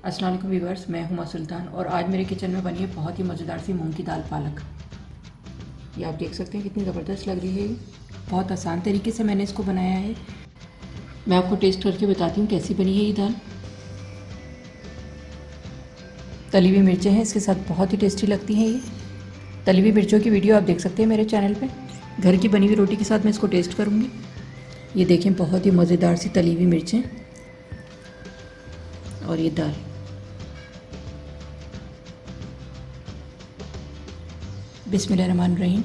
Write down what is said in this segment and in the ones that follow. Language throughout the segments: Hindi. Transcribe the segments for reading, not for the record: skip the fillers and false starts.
अस्सलाम वालेकुम व्यूअर्स, मैं हुमा सुल्तान और आज मेरे किचन में बनी है बहुत ही मज़ेदार सी मूंग की दाल पालक। ये आप देख सकते हैं कितनी ज़बरदस्त लग रही है। ये बहुत आसान तरीके से मैंने इसको बनाया है। मैं आपको टेस्ट करके बताती हूँ कैसी बनी है ये दाल। तली हुई मिर्चें हैं, इसके साथ बहुत ही टेस्टी लगती हैं ये। तली हुई मिर्चों की वीडियो आप देख सकते हैं मेरे चैनल पर। घर की बनी हुई रोटी के साथ मैं इसको टेस्ट करूँगी। ये देखें, बहुत ही मज़ेदार सी तली हुई मिर्चें और ये दाल। बिस्मिल्लाहिर्रहमानिर्रहीम।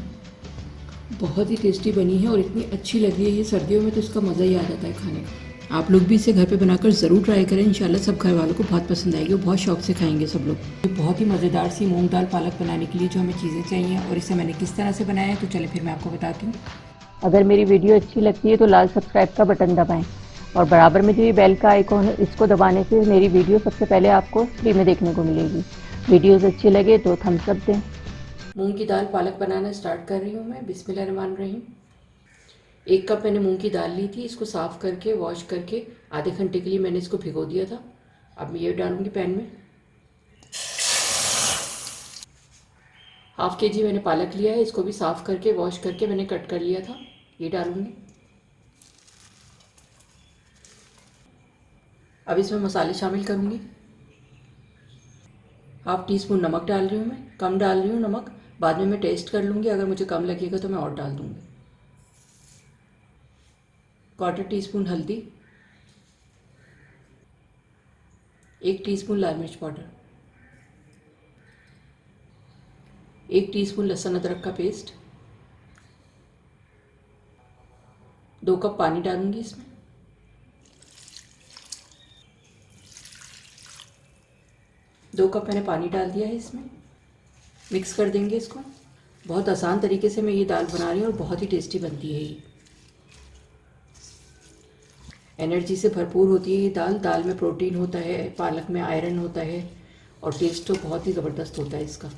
बहुत ही टेस्टी बनी है और इतनी अच्छी लग रही है। ये सर्दियों में तो इसका मज़ा ही आ जाता है खाने का। आप लोग भी इसे घर पे बनाकर ज़रूर ट्राई करें। इंशाल्लाह सब घर वालों को बहुत पसंद आएगी और बहुत शौक से खाएंगे सब लोग। ये बहुत ही मज़ेदार सी मूंग दाल पालक बनाने के लिए जो हमें चीज़ें चाहिए और इसे मैंने किस तरह से बनाया है, तो चले फिर मैं आपको बताती हूँ। अगर मेरी वीडियो अच्छी लगती है तो लाल सब्सक्राइब का बटन दबाएं और बराबर में जो ये बेल का आइकॉन है, इसको दबाने से मेरी वीडियो सबसे पहले आपको फ्री में देखने को मिलेगी। वीडियोस अच्छी लगे तो थम्स अप दें। मूंग की दाल पालक बनाना स्टार्ट कर रही हूँ मैं। बिस्मिल्लाहिर्रहमानिर्रहीम। 1 कप मैंने मूंग की दाल ली थी। इसको साफ़ करके वॉश करके आधे घंटे के लिए मैंने इसको भिगो दिया था। अब मैं ये डालूंगी पैन में। 1/2 kg मैंने पालक लिया है। इसको भी साफ़ करके वॉश करके मैंने कट कर लिया था। ये डालूंगी। अब इसमें मसाले शामिल करूंगी। 1/2 टीस्पून नमक डाल रही हूँ मैं। कम डाल रही हूँ नमक, बाद में मैं टेस्ट कर लूँगी। अगर मुझे कम लगेगा तो मैं और डाल दूँगी। 1/4 टीस्पून हल्दी, 1 टीस्पून लाल मिर्च पाउडर, 1 टीस्पून लहसुन अदरक का पेस्ट, 2 कप पानी डालूंगी इसमें। दो कप मैंने पानी डाल दिया है इसमें। मिक्स कर देंगे इसको। बहुत आसान तरीके से मैं ये दाल बना रही हूँ और बहुत ही टेस्टी बनती है ये। एनर्जी से भरपूर होती है ये दाल। दाल में प्रोटीन होता है, पालक में आयरन होता है और टेस्ट तो बहुत ही ज़बरदस्त होता है इसका।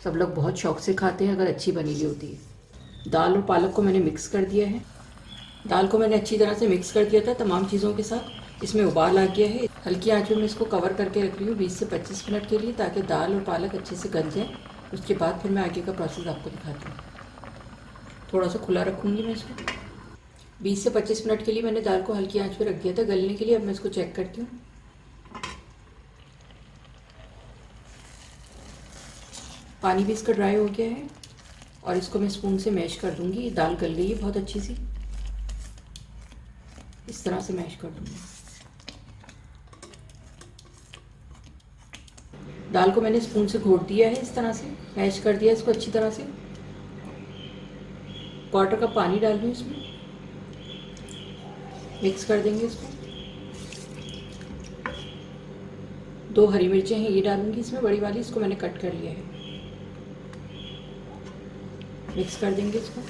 सब लोग बहुत शौक से खाते हैं अगर अच्छी बनी हुई होती है। दाल और पालक को मैंने मिक्स कर दिया है। दाल को मैंने अच्छी तरह से मिक्स कर दिया था तमाम चीज़ों के साथ। इसमें उबाल आ गया है। हल्की आंच में मैं इसको कवर करके रख रही हूँ 20 से 25 मिनट के लिए, ताकि दाल और पालक अच्छे से गल जाए। उसके बाद फिर मैं आगे का प्रोसेस आपको दिखाती हूँ। थोड़ा सा खुला रखूँगी मैं इसको। 20 से 25 मिनट के लिए मैंने दाल को हल्की आंच पे रख दिया था गलने के लिए। अब मैं इसको चेक करती हूँ। पानी भी इसका ड्राई हो गया है और इसको मैं स्पून से मैश कर दूँगी। ये दाल गल गई है बहुत अच्छी सी। इस तरह से मैश कर दूँगी। दाल को मैंने स्पून से घोट दिया है, इस तरह से मैश कर दिया इसको अच्छी तरह से। 1/4 कप पानी डाल दूँ इसमें। मिक्स कर देंगे इसको। 2 हरी मिर्चें हैं, ये डालूंगी इसमें, बड़ी वाली। इसको मैंने कट कर लिया है। मिक्स कर देंगे इसको।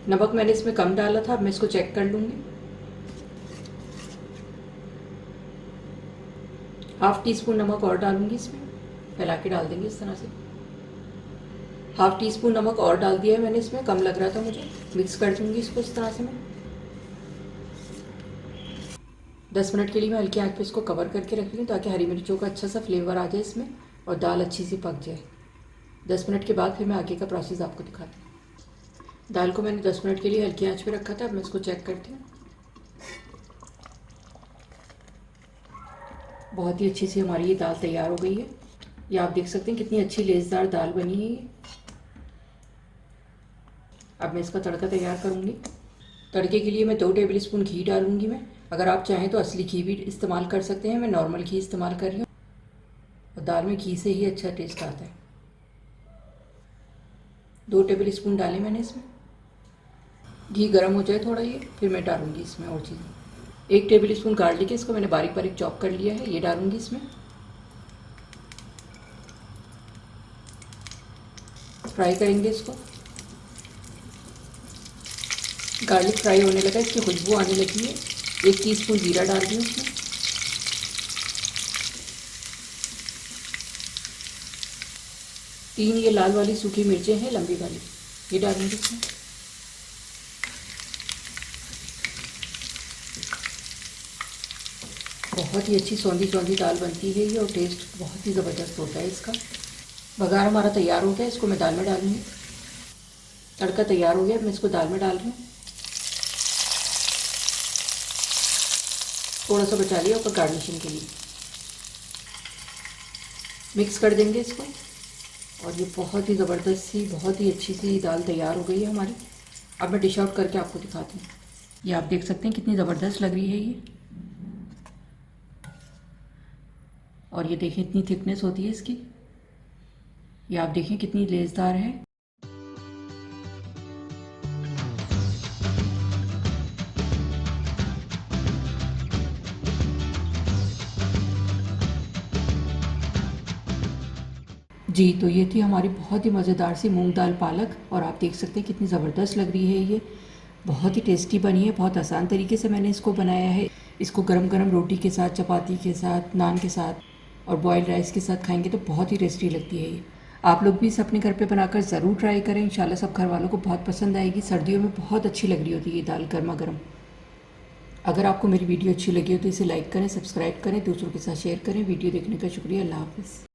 नमक मैंने इसमें कम डाला था, अब मैं इसको चेक कर लूँगी। 1/2 टीस्पून नमक और डालूंगी इसमें। फैला के डाल देंगे इस तरह से। 1/2 टीस्पून नमक और डाल दिया है मैंने इसमें, कम लग रहा था मुझे। मिक्स कर दूंगी इसको इस तरह से मैं। 10 मिनट के लिए मैं हल्की आंच पे इसको कवर करके रख रही हूँ, ताकि हरी मिर्चों का अच्छा सा फ्लेवर आ जाए इसमें और दाल अच्छी सी पक जाए। 10 मिनट के बाद फिर मैं आगे का प्रोसेस आपको दिखाती हूँ। दाल को मैंने 10 मिनट के लिए हल्की आंच पे रखा था। अब मैं इसको चेक करती हूँ। बहुत ही अच्छी सी हमारी ये दाल तैयार हो गई है। ये आप देख सकते हैं कितनी अच्छी लेज़दार दाल बनी है ये। अब मैं इसका तड़का तैयार करूँगी। तड़के के लिए मैं 2 टेबल स्पून घी डालूँगी मैं। अगर आप चाहें तो असली घी भी इस्तेमाल कर सकते हैं। मैं नॉर्मल घी इस्तेमाल कर रही हूँ और दाल में घी से ही अच्छा टेस्ट आता है। 2 टेबल स्पून डाले मैंने इसमें। घी गर्म हो जाए थोड़ा ये, फिर मैं डालूँगी इसमें और चीज़ें। 1 टेबल स्पून गार्लिक है, इसको मैंने बारीक बारीक चॉप कर लिया है, ये डालूँगी इसमें। फ्राई करेंगे इसको। गार्लिक फ्राई होने लगा, इसकी खुशबू आने लगी है। 1 टीस्पून जीरा डाल दी उसमें। तीन ये लाल वाली सूखी मिर्चें हैं, लंबी वाली, ये डालूंगी इसमें। बहुत ही अच्छी सौंधी सौंधी दाल बनती है ये और टेस्ट बहुत ही ज़बरदस्त होता है इसका। बघार हमारा तैयार हो गया, इसको मैं दाल में डालूँगी। तड़का तैयार हो गया, मैं इसको दाल में डाल रही हूँ। थोड़ा सा बचा लिया ऊपर गार्निशिंग के लिए। मिक्स कर देंगे इसको और ये बहुत ही ज़बरदस्त सी, बहुत ही अच्छी सी दाल तैयार हो गई है हमारी। अब मैं डिश आउट करके आपको दिखाती हूँ। ये आप देख सकते हैं कितनी ज़बरदस्त लग रही है ये। और ये देखिए इतनी थिकनेस होती है इसकी। ये आप देखिए कितनी लेज़दार है। जी, तो ये थी हमारी बहुत ही मज़ेदार सी मूंग दाल पालक और आप देख सकते हैं कितनी ज़बरदस्त लग रही है ये। बहुत ही टेस्टी बनी है, बहुत आसान तरीके से मैंने इसको बनाया है। इसको गरम गरम रोटी के साथ, चपाती के साथ, नान के साथ और बॉयल्ड राइस के साथ खाएंगे तो बहुत ही टेस्टी लगती है ये। आप लोग भी इसे अपने घर पे बनाकर ज़रूर ट्राई करें। इंशाल्लाह सब घर वालों को बहुत पसंद आएगी। सर्दियों में बहुत अच्छी लग रही होती है ये दाल गर्मा गर्म। अगर आपको मेरी वीडियो अच्छी लगी हो तो इसे लाइक करें, सब्सक्राइब करें, दूसरों के साथ शेयर करें। वीडियो देखने का शुक्रिया। अल्लाह हाफ़िज़।